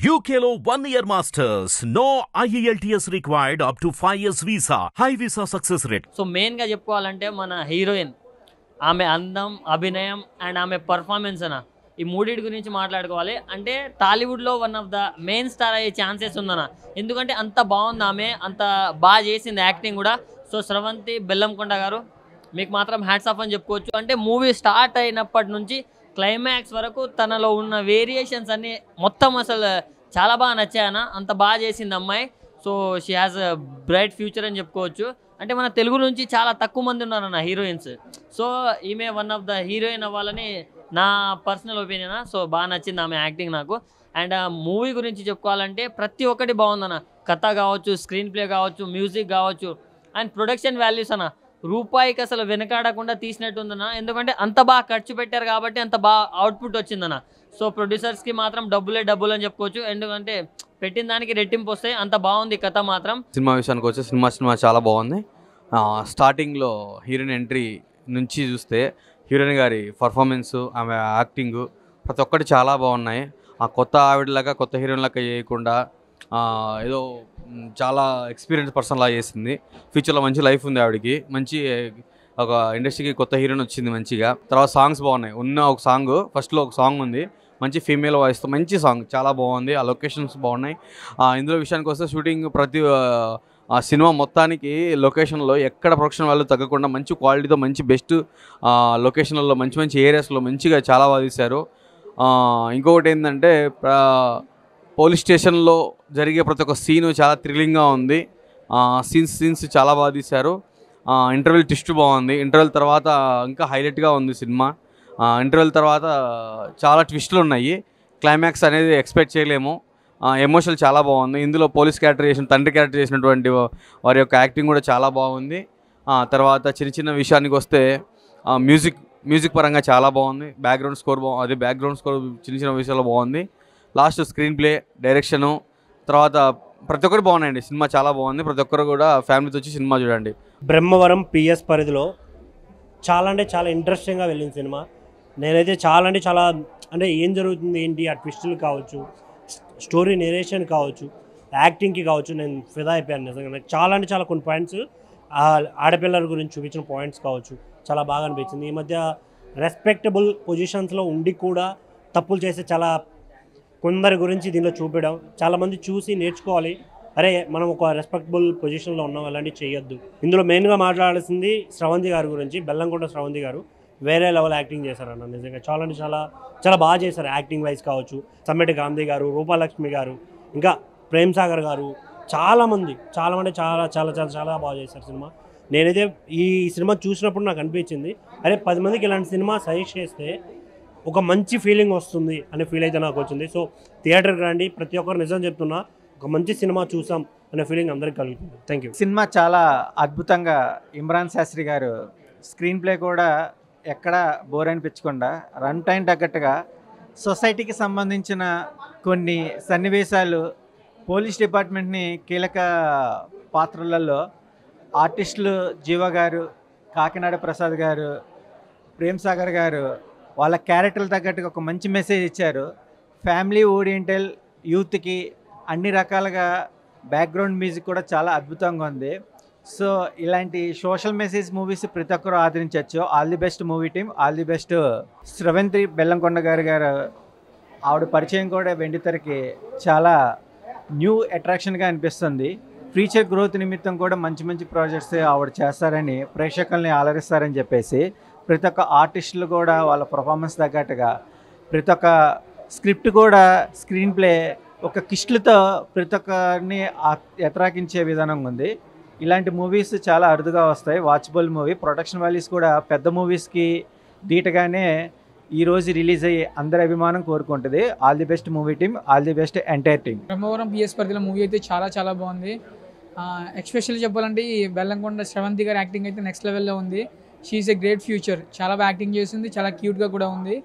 UKLO 1 year masters. No IELTS required up to 5 years visa. High visa success rate. So మెయిన్గా చెప్పుకోవాలంటే మన heroine ఆమె అందం అభినయం అండ్ ఆమె పర్ఫార్మెన్స్ అన్న ఈ మూడింటి గురించి మాట్లాడుకోవాలి. అంటే టాలీవుడ్లో one of the main star అయ్యే ఛాన్సెస్ ఉందన్న. ఎందుకంటే అంత బాగుంది ఆమె, అంత బాగా చేసింది యాక్టింగ్ కూడా. సో స్రవంతి బెల్లంకొండ గారు మీకు మాత్రం హ్యాట్స్ ఆఫ్ అని చెప్పుకోవచ్చు. అంటే మూవీ స్టార్ట్ అయినప్పటి నుంచి క్లైమాక్స్ వరకు తనలో ఉన్న వేరియేషన్స్ అన్నీ మొత్తం అసలు చాలా బాగా నచ్చాయన్న. అంత బాగా చేసింది అమ్మాయి. So she has a bright future అని చెప్పుకోవచ్చు. అంటే మన తెలుగు నుంచి చాలా తక్కువ మంది ఉన్నారన్న హీరోయిన్స్. సో ఈమె వన్ ఆఫ్ ద హీరోయిన్ అవ్వాలని నా పర్సనల్ ఒపీనియన్. సో బాగా నచ్చింది ఆమె యాక్టింగ్ నాకు. అండ్ ఆ మూవీ గురించి చెప్పుకోవాలంటే ప్రతి ఒక్కటి బాగుందన్న. కథ కావచ్చు, స్క్రీన్ ప్లే కావచ్చు, మ్యూజిక్ కావచ్చు అండ్ ప్రొడక్షన్ వాల్యూస్ అన్న. రూపాయికి అసలు వెనకాడకుండా తీసినట్టు ఉందన్న. ఎందుకంటే అంత బాగా ఖర్చు పెట్టారు కాబట్టి అంత బాగా అవుట్పుట్ వచ్చిందన్న. సో ప్రొడ్యూసర్స్కి మాత్రం డబ్బులు అని చెప్పుకోవచ్చు. ఎందుకంటే పెట్టిన దానికి రెట్టింపు వస్తాయి. అంత బాగుంది కథ మాత్రం. సినిమా విషయానికి వచ్చే సినిమా చాలా బాగుంది. స్టార్టింగ్లో హీరోయిన్ ఎంట్రీ నుంచి చూస్తే హీరోయిన్ గారి పర్ఫార్మెన్స్, ఆమె యాక్టింగ్ ప్రతి ఒక్కటి చాలా బాగున్నాయి. ఆ కొత్త ఆవిడలాగా కొత్త హీరోయిన్ లాగా చేయకుండా ఏదో చాలా ఎక్స్పీరియన్స్ పర్సన్ లాగా చేసింది. ఫ్యూచర్లో మంచి లైఫ్ ఉంది ఆవిడకి. మంచి ఒక ఇండస్ట్రీకి కొత్త హీరోయిన్ వచ్చింది మంచిగా. తర్వాత సాంగ్స్ బాగున్నాయి. ఉన్న ఒక సాంగ్ ఫస్ట్లో ఒక సాంగ్ ఉంది మంచి ఫీమేల్ వాయిస్తో, మంచి సాంగ్ చాలా బాగుంది. ఆ లొకేషన్స్ బాగున్నాయి. ఇందులో విషయానికి వస్తే షూటింగ్ ప్రతి ఆ సినిమా మొత్తానికి లొకేషన్లో ఎక్కడ ప్రొడక్షన్ వాళ్ళు తగ్గకుండా మంచి క్వాలిటీతో మంచి బెస్ట్ లొకేషన్లలో మంచి ఏరియాస్లో మంచిగా చాలా బాగా తీశారు. ఇంకొకటి ఏంటంటే పోలీస్ స్టేషన్లో జరిగే ప్రతి ఒక్క సీను చాలా థ్రిల్లింగ్గా ఉంది. సీన్స్ చాలా బాగా తీశారు. ఇంటర్వెల్ ట్విస్ట్ బాగుంది. ఇంటర్వెల్ తర్వాత ఇంకా హైలైట్గా ఉంది సినిమా. ఇంటర్వెల్ తర్వాత చాలా ట్విస్టులు ఉన్నాయి. క్లైమాక్స్ అనేది ఎక్స్పెక్ట్ చేయలేము. ఎమోషనల్ చాలా బాగుంది. ఇందులో పోలీస్ క్యారెక్టర్ చేసిన తండ్రి క్యారెక్టర్ చేసినటువంటి వారి యొక్క యాక్టింగ్ కూడా చాలా బాగుంది. తర్వాత చిన్న విషయానికి వస్తే మ్యూజిక్ పరంగా చాలా బాగుంది. బ్యాక్గ్రౌండ్ స్కోర్ బ్యాక్గ్రౌండ్ స్కోర్ చిన్న విషయాల్లో బాగుంది. లాస్ట్ స్క్రీన్ ప్లే, డైరెక్షను తర్వాత ప్రతి ఒక్కరు బాగున్నాయండి. సినిమా చాలా బాగుంది. ప్రతి ఒక్కరు కూడా ఫ్యామిలీతో వచ్చి సినిమా చూడండి. బ్రహ్మవరం పిఎస్ పరిధిలో చాలా అంటే చాలా ఇంట్రెస్టింగ్గా వెళ్ళింది సినిమా. నేనైతే చాలా అంటే ఏం జరుగుతుంది ఏంటి ఆ ట్విస్టులు కావచ్చు, స్టోరీ నెరేషన్ కావచ్చు, యాక్టింగ్కి కావచ్చు, నేను ఫిదా అయిపోయాను నిజంగా. నాకు చాలా అంటే చాలా కొన్ని పాయింట్స్ ఆడపిల్లల గురించి చూపించిన పాయింట్స్ కావచ్చు చాలా బాగా అనిపించింది. ఈ మధ్య రెస్పెక్టబుల్ పొజిషన్స్లో ఉండి కూడా తప్పులు చేసే చాలా కొందరి గురించి దీనిలో చూపించడం, చాలామంది చూసి నేర్చుకోవాలి. అరే మనం ఒక రెస్పెక్టబుల్ పొజిషన్లో ఉన్నాం, అలాంటివి చేయొద్దు. ఇందులో మెయిన్గా మాట్లాడాల్సింది స్రవంతి గారి గురించి. బెల్లంకొండ స్రవంతి గారు వేరే లెవెల్ యాక్టింగ్ చేశారన్న. నిజంగా చాలా అంటే చాలా బాగా చేశారు. యాక్టింగ్ వైజ్ కావచ్చు, సమ్మెటి గాంధీ గారు, రూపాలక్ష్మి గారు, ఇంకా ప్రేమ్ సాగర్ గారు, చాలామంది అంటే చాలా బాగా చేశారు సినిమా. నేనైతే ఈ సినిమా చూసినప్పుడు నాకు అనిపించింది, అరే 10 మందికి ఇలాంటి సినిమా సజెస్ట్ చేస్తే ఒక మంచి ఫీలింగ్ వస్తుంది అనే ఫీల్ అయితే నాకు వచ్చింది. సో థియేటర్కి రండి, ప్రతి ఒక్కరు నిజం చెప్తున్నా, ఒక మంచి సినిమా చూసాం అనే ఫీలింగ్ అందరికీ కలుగుతుంది. Thank you. సినిమా చాలా అద్భుతంగా ఇమ్రాన్ శాస్త్రి గారు స్క్రీన్ ప్లే కూడా ఎక్కడ బోర్ అనిపించకుండా రన్ టైం తగ్గట్టుగా సొసైటీకి సంబంధించిన కొన్ని సన్నివేశాలు, పోలీస్ డిపార్ట్మెంట్ని కీలక పాత్రలలో ఆర్టిస్టులు జీవ గారు, కాకినాడ ప్రసాద్ గారు, ప్రేమ్ సాగర్ గారు వాళ్ళ క్యారెక్టర్లు తగ్గట్టుగా ఒక మంచి మెసేజ్ ఇచ్చారు. ఫ్యామిలీ ఓరియంటల్ యూత్కి అన్ని రకాలుగా బ్యాక్గ్రౌండ్ మ్యూజిక్ కూడా చాలా అద్భుతంగా ఉంది. సో ఇలాంటి సోషల్ మెసేజ్ మూవీస్ ప్రతి ఒక్కరూ ఆదరించవచ్చు. All the best movie team, all the best. Sravanthi Bellamkonda గారు ఆవిడ పరిచయం కూడా వెండితెరకి చాలా న్యూ అట్రాక్షన్గా అనిపిస్తుంది. ఫ్యూచర్ గ్రోత్ నిమిత్తం కూడా మంచి ప్రాజెక్ట్స్ ఆవిడ చేస్తారని, ప్రేక్షకుల్ని ఆలరిస్తారని చెప్పేసి ప్రతి ఒక్క ఆర్టిస్టులు కూడా వాళ్ళ పర్ఫార్మెన్స్ తగ్గట్టుగా ప్రతి ఒక్క స్క్రిప్ట్ కూడా స్క్రీన్ ప్లే ఒక కిస్టులతో ప్రతి ఒక్కరిని ఎత్రాకించే విధానంగా ఉంది. ఇలాంటి మూవీస్ చాలా అరుదుగా వస్తాయి. Watchable movie. ప్రొడక్షన్ వాల్యూస్ కూడా పెద్ద మూవీస్కి ధీటుగానే ఈరోజు రిలీజ్ అయ్యి అందరి అభిమానం కోరుకుంటుంది. All the best movie team, all the best entire team. Brahmavaram PS పరిధిలో మూవీ అయితే చాలా బాగుంది. ఎస్పెషల్లీ చెప్పాలంటే ఈ బెల్లంకొండ స్రవంతి గారి యాక్టింగ్ అయితే నెక్స్ట్ లెవెల్లో ఉంది. She is a great future. చాలా బాగా యాక్టింగ్ చేసింది, చాలా క్యూట్గా కూడా ఉంది.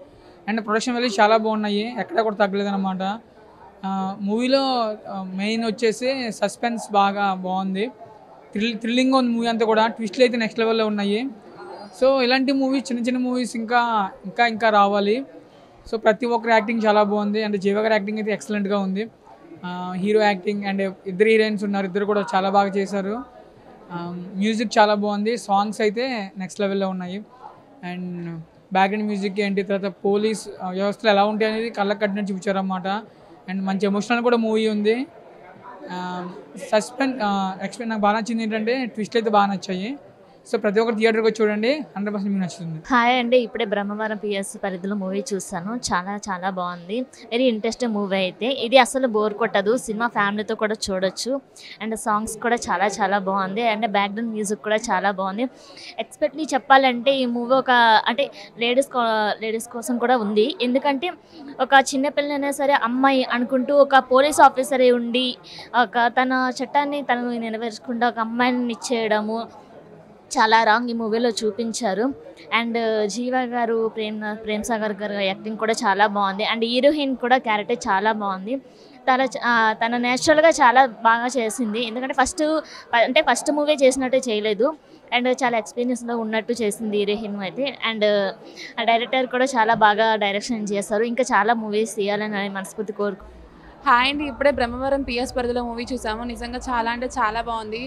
అండ్ ప్రొడక్షన్ వాల్యూస్ చాలా బాగున్నాయి, ఎక్కడ కూడా తగ్గలేదు అనమాట. మూవీలో మెయిన్ వచ్చేసి సస్పెన్స్ బాగా బాగుంది. థ్రిల్లింగ్ ఉంది మూవీ అంతా కూడా. ట్విస్ట్లు అయితే నెక్స్ట్ లెవెల్లో ఉన్నాయి. సో ఇలాంటి మూవీస్ చిన్న మూవీస్ ఇంకా రావాలి. సో ప్రతి ఒక్కరి యాక్టింగ్ చాలా బాగుంది. అంటే జీవ గారి యాక్టింగ్ అయితే ఎక్సలెంట్గా ఉంది. హీరో యాక్టింగ్ అండ్ ఇద్దరు హీరోయిన్స్ ఉన్నారు, ఇద్దరు కూడా చాలా బాగా చేశారు. మ్యూజిక్ చాలా బాగుంది, సాంగ్స్ అయితే నెక్స్ట్ లెవెల్లో ఉన్నాయి. అండ్ బ్యాక్గ్రౌండ్ మ్యూజిక్ ఏంటి, తర్వాత పోలీస్ వ్యవస్థలు ఎలా ఉంటాయి అనేది కళ్ళకు కట్టినట్టు చూపించారన్నమాట. అండ్ మంచి ఎమోషనల్ కూడా మూవీ ఉంది. సస్పెన్స్ ఎక్స్పెక్ట్ నాకు బాగా నచ్చింది ఏంటంటే ట్విస్ట్లు అయితే బాగా నచ్చాయి. సో ప్రతి ఒక్కరు థియేటర్కి వచ్చి చూడండి, 100% మీకు నచ్చుతుంది. హాయ్ అండి, ఇప్పుడే బ్రహ్మవరం పిఎస్ పరిధిలో మూవీ చూసాను. చాలా చాలా బాగుంది, వెరీ ఇంట్రెస్టింగ్ మూవీ. అయితే ఇది అసలు బోర్ కొట్టదు, సినిమా ఫ్యామిలీతో కూడా చూడొచ్చు. అండ్ సాంగ్స్ కూడా చాలా చాలా బాగుంది, అండ్ బ్యాక్గ్రౌండ్ మ్యూజిక్ కూడా చాలా బాగుంది. ఎక్స్పెక్ట్లీ చెప్పాలంటే ఈ మూవీ ఒక అంటే లేడీస్ కోసం కూడా ఉంది. ఎందుకంటే ఒక చిన్నపిల్లైనా సరే అమ్మాయి అనుకుంటూ ఒక పోలీస్ ఆఫీసర్ ఉండి తన చట్టాన్ని తను నెరవేర్చకుండా ఒక అమ్మాయిని ఇచ్చేయడము చాలా రాంగ్ ఈ మూవీలో చూపించారు. అండ్ జీవా గారు, ప్రేమ్ సాగర్ గారు యాక్టింగ్ కూడా చాలా బాగుంది. అండ్ హీరోయిన్ కూడా క్యారెక్టర్ చాలా బాగుంది. తన నేచురల్గా చాలా బాగా చేసింది. ఎందుకంటే ఫస్ట్ మూవీ చేసినట్టే చేయలేదు, అండ్ చాలా ఎక్స్పీరియన్స్లో ఉన్నట్టు చేసింది హీరోయిన్ అయితే. అండ్ డైరెక్టర్ కూడా చాలా బాగా డైరెక్షన్ చేస్తారు. ఇంకా చాలా మూవీస్ తీయాలని మనస్ఫూర్తి హాయ్ అండి, ఇప్పుడే బ్రహ్మవరం పిఎస్ పరిధిలో మూవీ చూసాము. నిజంగా చాలా అంటే చాలా బాగుంది.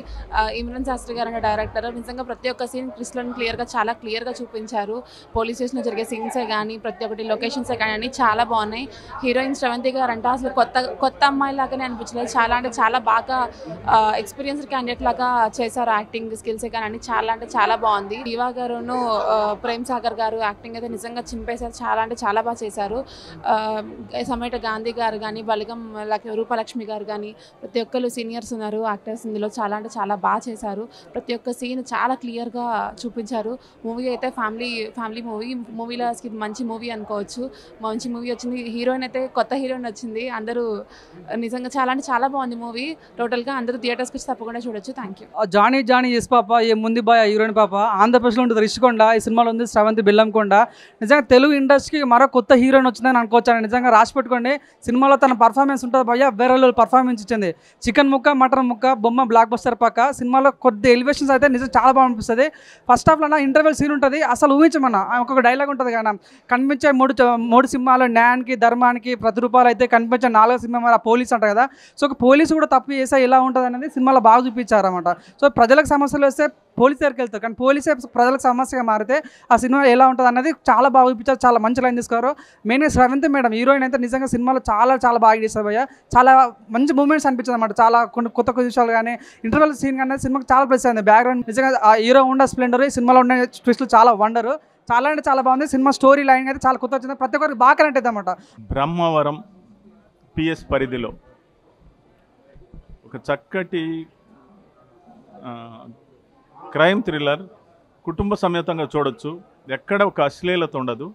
ఇమ్రాన్ శాస్త్రి గారు అనే డైరెక్టర్ నిజంగా ప్రతి ఒక్క సీన్ ట్విస్ట్లను చాలా క్లియర్గా చూపించారు. పోలీస్ స్టేషన్లో జరిగే సీన్సే కానీ ప్రతి ఒక్కటి లొకేషన్సే కానీ అన్నీ చాలా బాగున్నాయి. హీరోయిన్ శ్రవంతి గారు అంటే అసలు కొత్త అమ్మాయి లాగానే అనిపించలేదు. చాలా అంటే చాలా బాగా ఎక్స్పీరియన్స్డ్ క్యాండిడేట్ లాగా చేశారు. యాక్టింగ్ స్కిల్సే కానీ అన్ని చాలా అంటే చాలా బాగుంది. దీవా గారును ప్రేమ్ సాగర్ గారు యాక్టింగ్ అయితే నిజంగా చింపేశారు. చాలా అంటే చాలా బాగా చేశారు. సమేట గాంధీ గారు కానీ, బలిగం రూపలక్ష్మి గారు కానీ ప్రతి ఒక్కరు సీనియర్స్ ఉన్నారు యాక్టర్స్ ఇందులో. చాలా అంటే చాలా బాగా చేశారు. ప్రతి ఒక్క సీన్ చాలా క్లియర్గా చూపించారు. మూవీ అయితే ఫ్యామిలీ మూవీలో ఇది మంచి మూవీ అనుకోవచ్చు. మంచి మూవీ వచ్చింది. హీరోయిన్ అయితే కొత్త హీరోయిన్ వచ్చింది. అందరూ నిజంగా చాలా అంటే చాలా బాగుంది మూవీ. టోటల్గా అందరూ థియేటర్స్కి వచ్చి తప్పకుండా చూడొచ్చు. Thank you. Johnny yes papa ఏ ముందు బాయ్ హీరోయిన్ పాప ఆంధ్రప్రదేశ్లో ఉంటుంది రిషికొండ. ఈ సినిమాలో ఉంది శ్రవంతి బెల్లంకొండ. నిజంగా తెలుగు ఇండస్ట్రీకి మరో కొత్త హీరోయిన్ వచ్చిందని అనుకోవచ్చు. నిజంగా రాసి పెట్టుకోండి, సినిమాలో తన పర్ఫార్మెన్స్ ఉంటుంది భయ్య, వేరే పర్ఫార్మెన్స్ ఇచ్చింది. చికెన్ ముక్క, మటన్ ముక్క, బొమ్మ బ్లాక్ బస్టర్ పక్క. సినిమాలో కొద్ది ఎలివేషన్స్ అయితే నిజం చాలా బాగా అనిపిస్తుంది. ఫస్ట్ హాఫ్లో ఇంటర్వెల్ సీన్ ఉంటుంది, అసలు ఊహించమన్నా ఒక్కొక్క డైలాగ్ ఉంటుంది కానీ కనిపించే మూడు సింహాలు న్యాయానికి ధర్మానికి ప్రతిరూపాలు అయితే కనిపించే 4వ సింహం పోలీస్ అంటారు కదా. సో ఒక పోలీసు కూడా తప్పు చేస్తే ఎలా ఉంటుంది అనేది సినిమాలో బాగా చూపించారన్నమాట. సో ప్రజలకు సమస్యలు వస్తే పోలీస్ దగ్గరికి వెళ్తారు, కానీ పోలీసే ప్రజలకు సమస్యగా మారితే ఆ సినిమా ఎలా ఉంటుంది అన్నది చాలా బాగా చూపించారు. చాలా మంచి లైన్ తీసుకోరు. మెయిన్గా శ్రవంతి మేడం హీరోయిన్ అయితే నిజంగా సినిమాలో చాలా చాలా బాగా చేస్తారు భయ్య. చాలా మంచి మూమెంట్స్ అనిపించింది అనమాట. చాలా కొన్ని కొత్త విషయాలు కానీ ఇంటర్వెల్ సీన్ కానీ సినిమాకి చాలా ప్లస్ అయింది. బ్యాక్గ్రౌండ్ నిజంగా ఆ హీరో ఉండే స్ప్లెండర్, ఈ సినిమాలో ఉండే ట్విస్టులు చాలా వండరు. చాలా అంటే చాలా బాగుంది సినిమా. స్టోరీ లైన్ అయితే చాలా కొత్త వచ్చింది, ప్రతి ఒక్కరికి బాగా కనెక్ట్ అవుతుంది అనమాట. బ్రహ్మవరం పిఎస్ పరిధిలో ఒక చక్కటి క్రైమ్ థ్రిల్లర్ కుటుంబ సమేతంగా చూడొచ్చు. ఎక్కడ ఒక అశ్లీలత ఉండదు.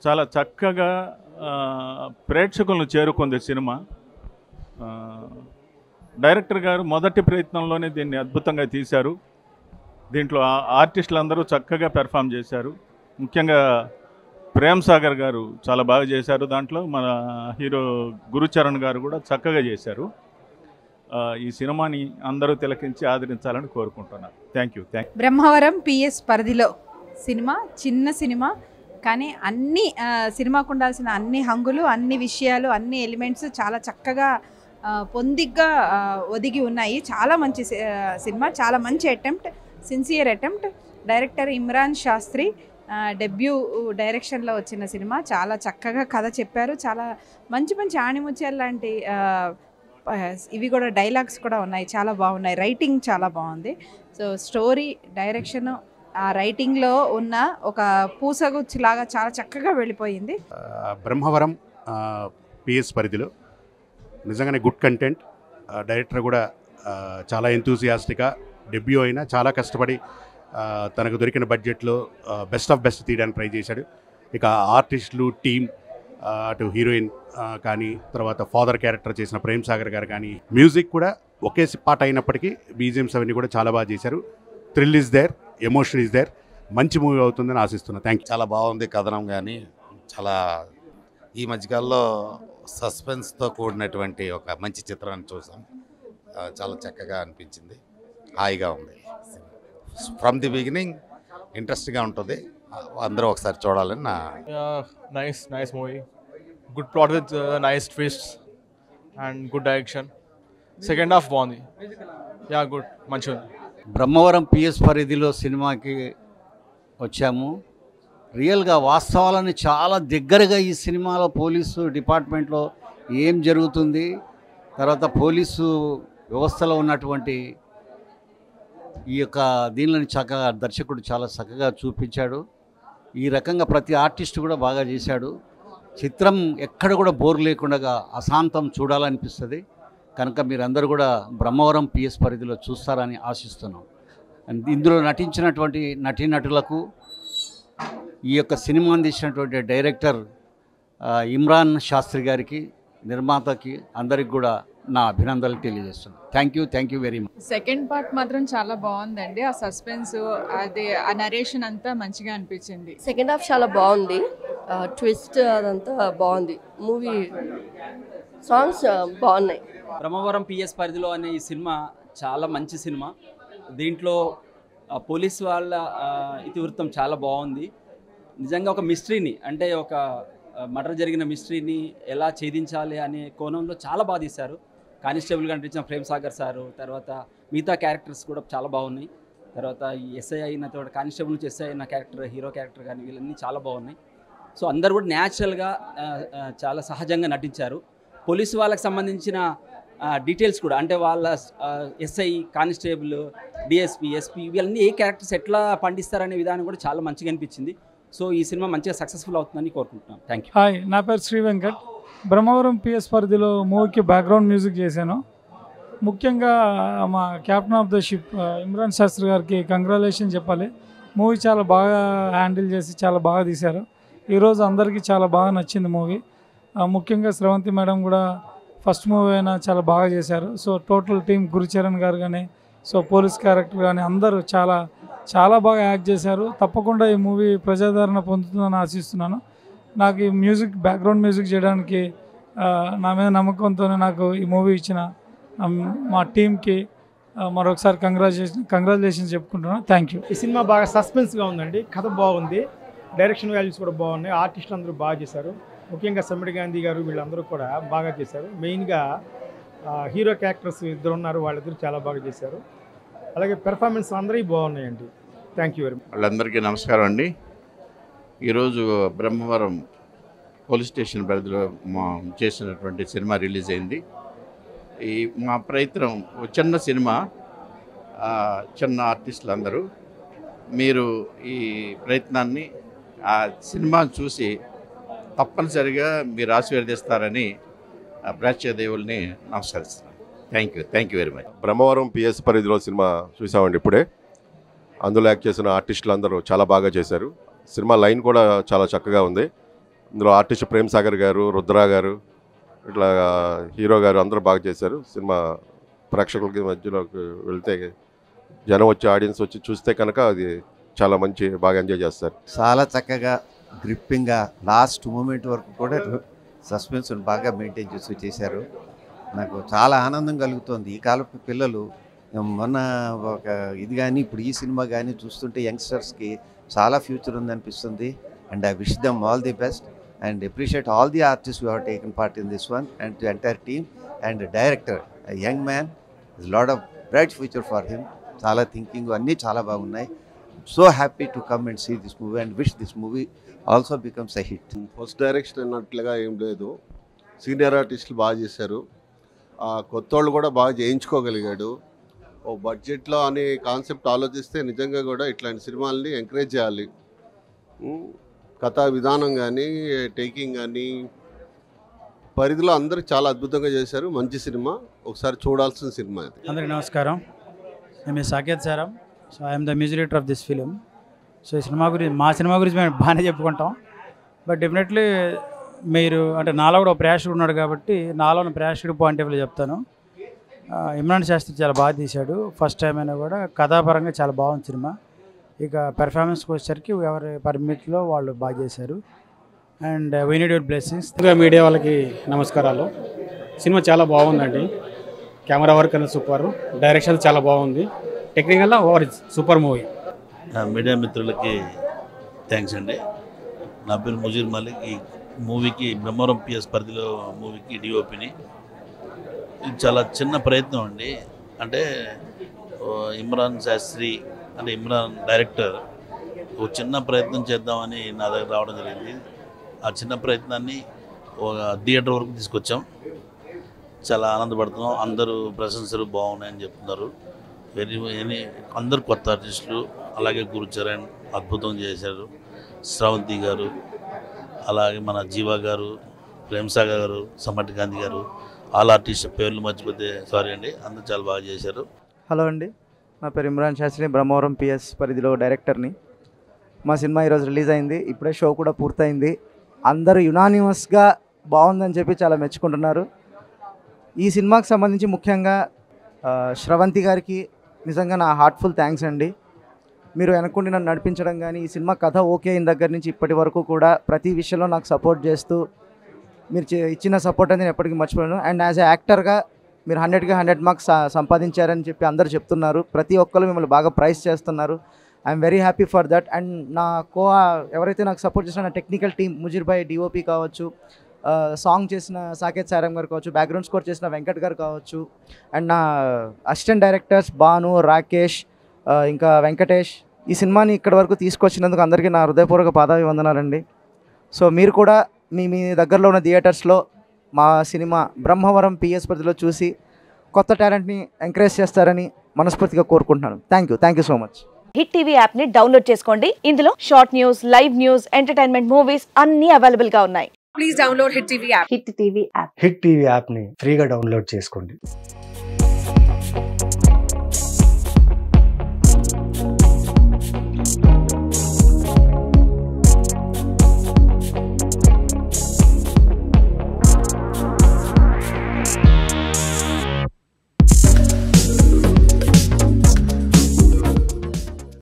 చాలా చక్కగా ప్రేక్షకులను చేరుకుంది సినిమా. డైరెక్టర్ గారు మొదటి ప్రయత్నంలోనే దీన్ని అద్భుతంగా తీశారు. దీంట్లో ఆర్టిస్టులు అందరూ చక్కగా పెర్ఫామ్ చేశారు. ముఖ్యంగా ప్రేమ్ సాగర్ గారు చాలా బాగా చేశారు. దాంట్లో మన హీరో గురుచరణ్ గారు కూడా చక్కగా చేశారు. ఈ సినిమాని అందరూ తిలకించి ఆదరించాలని కోరుకుంటున్నాను. Thank you. బ్రహ్మవరం పిఎస్ పరిధిలో సినిమా చిన్న సినిమా, కానీ అన్ని సినిమాకు ఉండాల్సిన అన్ని హంగులు, అన్ని విషయాలు, అన్ని ఎలిమెంట్స్ చాలా చక్కగా పొందిగ్గా ఒదిగి ఉన్నాయి. చాలా మంచి సినిమా, చాలా మంచి attempt, sincere attempt. Director Imran Shastri debut డైరెక్షన్లో వచ్చిన సినిమా. చాలా చక్కగా కథ చెప్పారు. చాలా మంచి ఆణిముత్యాలు లాంటి ఇవి కూడా డైలాగ్స్ కూడా ఉన్నాయి, చాలా బాగున్నాయి. రైటింగ్ చాలా బాగుంది. సో స్టోరీ, డైరెక్షన్, ఆ రైటింగ్లో ఉన్న ఒక పూసగుచ్చిలాగా చాలా చక్కగా వెళ్ళిపోయింది. బ్రహ్మవరం పిఎస్ పరిధిలో నిజంగానే గుడ్ కంటెంట్. డైరెక్టర్ కూడా చాలా ఎంతూజియాస్టిక్గా డెబ్యూ అయినా చాలా కష్టపడి తనకు దొరికిన బడ్జెట్లో బెస్ట్ ఆఫ్ బెస్ట్ తీయడానికి ట్రై చేశాడు. ఇక ఆర్టిస్టులు, టీమ్, అటు హీరోయిన్ కానీ, తర్వాత ఫాదర్ క్యారెక్టర్ చేసిన ప్రేమ్ సాగర్ గారు కానీ, మ్యూజిక్ కూడా ఒకే పాట అయినప్పటికీ బీజిఎమ్స్ అవన్నీ కూడా చాలా బాగా చేశారు. Thrill is there, emotion is there. మంచి మూవీ అవుతుందని ఆశిస్తున్నాను. Thank you. చాలా బాగుంది కథనం కానీ. చాలా ఈ మధ్యకాలంలో సస్పెన్స్తో కూడినటువంటి ఒక మంచి చిత్రాన్ని చూసాం. చాలా చక్కగా అనిపించింది, హాయిగా ఉంది. ఫ్రమ్ ది బిగినింగ్ ఇంట్రెస్ట్గా ఉంటుంది. అందరూ ఒకసారి చూడాలని నా nice movie, good plot with nice twist and good direction. Second half బాగుంది. యా గుడ్, మంచిగా ఉంది. బ్రహ్మవరం పిఎస్ పరిధిలో సినిమాకి వచ్చాము. రియల్గా వాస్తవాలను చాలా దగ్గరగా ఈ సినిమాలో పోలీసు డిపార్ట్మెంట్లో ఏం జరుగుతుంది, తర్వాత పోలీసు వ్యవస్థలో ఉన్నటువంటి ఈ యొక్క దీనిని చక్కగా దర్శకుడు చాలా చక్కగా చూపించాడు. ఈ రకంగా ప్రతి ఆర్టిస్ట్ కూడా బాగా చేశాడు. చిత్రం ఎక్కడ కూడా బోర్ లేకుండా అశాంతం చూడాలనిపిస్తుంది. కనుక మీరందరూ కూడా బ్రహ్మవరం పిఎస్ పరిధిలో చూస్తారని ఆశిస్తున్నాం. ఇందులో నటించినటువంటి నటీనటులకు, ఈ యొక్క సినిమాని తీసినటువంటి డైరెక్టర్ ఇమ్రాన్ శాస్త్రి గారికి, నిర్మాతకి అందరికి కూడా నా అభినందనలు తెలియజేస్తున్నాను. Thank you very much. Second part మాత్రం చాలా బాగుందండి. ఆ సస్పెన్స్, అది ఆ నరేషన్ అంతా మంచిగా అనిపించింది. సెకండ్ హాఫ్ చాలా బాగుంది. ట్విస్ట్ అదంతా బాగుంది. మూవీ సాంగ్స్ బాగున్నాయి. బ్రహ్మవరం పిఎస్ పరిధిలో అనే ఈ సినిమా చాలా మంచి సినిమా. దీంట్లో పోలీస్ వాళ్ళ ఇతివృత్తం చాలా బాగుంది. నిజంగా ఒక మిస్టరీని, అంటే ఒక మర్డర్ జరిగిన మిస్టరీని ఎలా ఛేదించాలి అనే కోణంలో చాలా బాగా తీశారు. కానిస్టేబుల్గా నటించిన ప్రేమ్ సాగర్ సారు, తర్వాత మిగతా క్యారెక్టర్స్ కూడా చాలా బాగున్నాయి. తర్వాత ఈ ఎస్ఐ అయిన తర్వాత కానిస్టేబుల్ నుంచి ఎస్ఐ అయిన క్యారెక్టర్, హీరో క్యారెక్టర్ కానీ వీళ్ళన్నీ చాలా బాగున్నాయి. సో అందరు కూడా న్యాచురల్గా చాలా సహజంగా నటించారు. పోలీసు వాళ్ళకి సంబంధించిన డీటెయిల్స్ కూడా, అంటే వాళ్ళ ఎస్ఐ, కానిస్టేబుల్, డిఎస్పీ, ఎస్పీ వీళ్ళన్నీ ఏ క్యారెక్టర్స్ ఎట్లా పండిస్తారనే విధానం కూడా చాలా మంచిగా అనిపించింది. సో ఈ సినిమా మంచిగా సక్సెస్ఫుల్ అవుతుందని కోరుకుంటున్నాను. Thank you. హాయ్, నా పేరు శ్రీ వెంకట్. బ్రహ్మవరం పిఎస్ పరిధిలో మూవీకి బ్యాక్గ్రౌండ్ మ్యూజిక్ చేశాను. ముఖ్యంగా మా captain of the ship Imran Shastri గారికి కంగ్రాచులేషన్ చెప్పాలి. మూవీ చాలా బాగా హ్యాండిల్ చేసి చాలా బాగా తీశారు. ఈరోజు అందరికీ చాలా బాగా నచ్చింది మూవీ. ముఖ్యంగా స్రవంతి మేడం కూడా ఫస్ట్ మూవీ అయినా చాలా బాగా చేశారు. సో టోటల్ టీం, గురుచరణ్ గారు కానీ, సో పోలీస్ క్యారెక్టర్ కానీ అందరూ చాలా బాగా యాక్ట్ చేశారు. తప్పకుండా ఈ మూవీ ప్రజాదరణ పొందుతుందని ఆశిస్తున్నాను. నాకు ఈ మ్యూజిక్, బ్యాక్గ్రౌండ్ మ్యూజిక్ చేయడానికి నా మీద నమ్మకంతో నాకు ఈ మూవీ ఇచ్చిన మా టీంకి మరొకసారి కంగ్రాచులేషన్స్ చెప్పుకుంటున్నాను. Thank you. ఈ సినిమా బాగా సస్పెన్స్గా ఉందండి. కథ బాగుంది, డైరెక్షన్ వాల్యూస్ కూడా బాగున్నాయి. ఆర్టిస్టులు అందరూ బాగా చేశారు. ముఖ్యంగా సమ్మిడి గాంధీ గారు వీళ్ళందరూ కూడా బాగా చేశారు. మెయిన్గా హీరో క్యారెక్టర్స్ ఇద్దరు ఉన్నారు, వాళ్ళిద్దరు చాలా బాగా చేశారు. అలాగే పెర్ఫార్మెన్స్ అందరూ బాగున్నాయండి. Thank you very much. వాళ్ళందరికీ నమస్కారం అండి. ఈరోజు బ్రహ్మవరం పోలీస్ స్టేషన్ పరిధిలో మా చేసినటువంటి సినిమా రిలీజ్ అయింది. ఈ మా ప్రయత్నం చిన్న సినిమా, చిన్న ఆర్టిస్టులు అందరూ మీరు ఈ ప్రయత్నాన్ని, ఆ సినిమాను చూసి తప్పనిసరిగా మీరు ఆశీర్వదిస్తారని ప్రేక్షక దేవుల్ని నమస్కరిస్తున్నాను. Thank you very much. Brahmavaram PS పరిధిలో సినిమా చూసామండి ఇప్పుడే. అందులో యాక్ట్ చేసిన ఆర్టిస్టులు అందరూ చాలా బాగా చేశారు. సినిమా లైన్ కూడా చాలా చక్కగా ఉంది. ఇందులో ఆర్టిస్ట్ ప్రేమ్ సాగర్ గారు, రుద్ర గారు, ఇట్లా హీరో గారు అందరూ బాగా చేశారు. సినిమా ప్రేక్షకులకి మధ్యలోకి వెళ్తే, జనం వచ్చి, ఆడియన్స్ వచ్చి చూస్తే కనుక అది చాలా బాగా ఎంజాయ్ చేస్తారు. చాలా చక్కగా గ్రిప్పింగ్గా లాస్ట్ మూమెంట్ వరకు కూడా సస్పెన్స్ బాగా మెయింటైన్ చేశారు. నాకు చాలా ఆనందం కలుగుతుంది. ఈ కాలపు పిల్లలు మొన్న ఒక ఇది కానీ ఇప్పుడు ఈ సినిమా కానీ చూస్తుంటే యంగ్స్టర్స్కి చాలా ఫ్యూచర్ ఉందనిపిస్తుంది. And I wish them all the best and appreciate all the artist who have taken part in this one and to entire team and director young man, lot of bright future for him. చాలా thinking అన్నీ చాలా బాగున్నాయి. So happy to come and see this movie and wish this movie also becomes a hit. First direction అన్నట్లుగా ఏం లేదు, senior ఆర్టిస్టులు బాగా చేశారు. కొత్త వాళ్ళు కూడా బాగా చేయించుకోగలిగాడు. ఓ బడ్జెట్లో అనే కాన్సెప్ట్ ఆలోచిస్తే నిజంగా కూడా ఇట్లాంటి సినిమాలని ఎంకరేజ్ చేయాలి. కథా విధానం కానీ, టేకింగ్ కానీ, పరిధిలో అందరూ చాలా అద్భుతంగా చేశారు. మంచి సినిమా, ఒకసారి చూడాల్సిన సినిమా ఇది. అందరికీ నమస్కారం. నేను సాకేత్ సారం. So I'm the music director of this film. So ఈ సినిమా గురించి, మా సినిమా గురించి మేము బాగానే చెప్పుకుంటాం. బట్ డెఫినెట్లీ మీరు, అంటే నాలో కూడా ఒక ప్రేక్షకుడు ఉన్నాడు కాబట్టి నాలో ఉన్న ప్రేక్షకుడు పాయింట్ ఆఫ్ వ్యూ చెప్తాను. ఇమ్రాన్ శాస్త్రి చాలా బాగా తీశాడు. ఫస్ట్ టైం అయినా కూడా కథాపరంగా చాలా బాగుంది సినిమా. ఇక పెర్ఫార్మెన్స్కి వచ్చేసరికి ఎవరి పరిమితిలో వాళ్ళు బాగా చేశారు. And we need your blessings. Media వాళ్ళకి నమస్కారాలు. సినిమా చాలా బాగుందండి. కెమెరా వర్క్ అనేది సూపర్, డైరెక్షన్ చాలా బాగుంది, టెక్నికల్గా ఓవర్ సూపర్ మూవీ. మీడియా మిత్రులకి థ్యాంక్స్ అండి. నా పేరు ముజీర్ మాలిక్. ఈ మూవీకి బ్రహ్మవరం పిఎస్ పరిధిలో మూవీకి డిఓపిని. ఇది చాలా చిన్న ప్రయత్నం అండి. అంటే ఇమ్రాన్ శాస్త్రి అంటే ఇమ్రాన్ డైరెక్టర్ ఒక చిన్న ప్రయత్నం చేద్దామని నా దగ్గర రావడం జరిగింది. ఆ చిన్న ప్రయత్నాన్ని ఒక థియేటర్ వరకు తీసుకొచ్చాం. చాలా ఆనందపడుతున్నాం. అందరూ ప్రశంసలు బాగున్నాయని చెప్తున్నారు. అందరు కొత్త ఆర్టిస్టులు, అలాగే గురుచరణ్ అద్భుతం చేశారు, శ్రావంతి గారు, అలాగే మన జీవా గారు, ప్రేమ్సాగర్ గారు, సమ్మటి గాంధీ గారు, ఆల్ ఆర్టిస్ట్ పేర్లు మర్చిపోతే సారీ అండి. అందరూ చాలా బాగా చేశారు. హలో అండి, నా పేరు ఇమ్రాన్ శాస్త్రి, బ్రహ్మవరం పిఎస్ పరిధిలో డైరెక్టర్ని. మా సినిమా ఈరోజు రిలీజ్ అయింది. ఇప్పుడే షో కూడా పూర్తయింది. అందరూ యునానిమస్గా బాగుందని చెప్పి చాలా మెచ్చుకుంటున్నారు. ఈ సినిమాకి సంబంధించి ముఖ్యంగా శ్రవంతి గారికి నిజంగా నా హార్ట్ఫుల్ థ్యాంక్స్ అండి. మీరు వెనక్కుండి నన్ను నడిపించడం కానీ, ఈ సినిమా కథ ఓకే అయిన దగ్గర నుంచి ఇప్పటి వరకు కూడా ప్రతి విషయంలో నాకు సపోర్ట్ చేస్తూ మీరు ఇచ్చిన సపోర్ట్ అనేది నేను ఎప్పటికీ మర్చిపోయాను. అండ్ యాజ్ ఎ యాక్టర్గా మీరు 100కి 100 మార్క్స్ సంపాదించారని చెప్పి అందరూ చెప్తున్నారు. ప్రతి ఒక్కరు మిమ్మల్ని బాగా ప్రైజ్ చేస్తున్నారు. I'm very happy for that. And నా ఎవరైతే నాకు సపోర్ట్ చేసిన నా టెక్నికల్ టీమ్, ముజీర్ భాయ్ డిఓపి కావచ్చు, సాంగ్ చేసిన సాకేత్ సారం గారు కావచ్చు, బ్యాక్గ్రౌండ్ స్కోర్ చేసిన వెంకట్ గారు కావచ్చు, అండ్ నా అసిస్టెంట్ డైరెక్టర్స్ భాను, రాకేష్, ఇంకా వెంకటేష్, ఈ సినిమాని ఇక్కడి వరకు తీసుకొచ్చినందుకు అందరికీ నా హృదయపూర్వక పాదాభివందనాలండి. సో మీరు కూడా మీ దగ్గరలో ఉన్న థియేటర్స్లో మా సినిమా బ్రహ్మవరం పిఎస్ పరిధిలో చూసి కొత్త టాలెంట్ని ఎంకరేజ్ చేస్తారని మనస్ఫూర్తిగా కోరుకుంటున్నాను. Thank you so much. Hit TV app ని డౌన్లోడ్ చేసుకోండి. ఇందులో short news, live news, entertainment movies అన్ని అవైలబుల్ గా ఉన్నాయి. Please download hit TV app. Hit TV app. Hit TV app ని ఫ్రీగా డౌన్లోడ్ చేసుకోండి.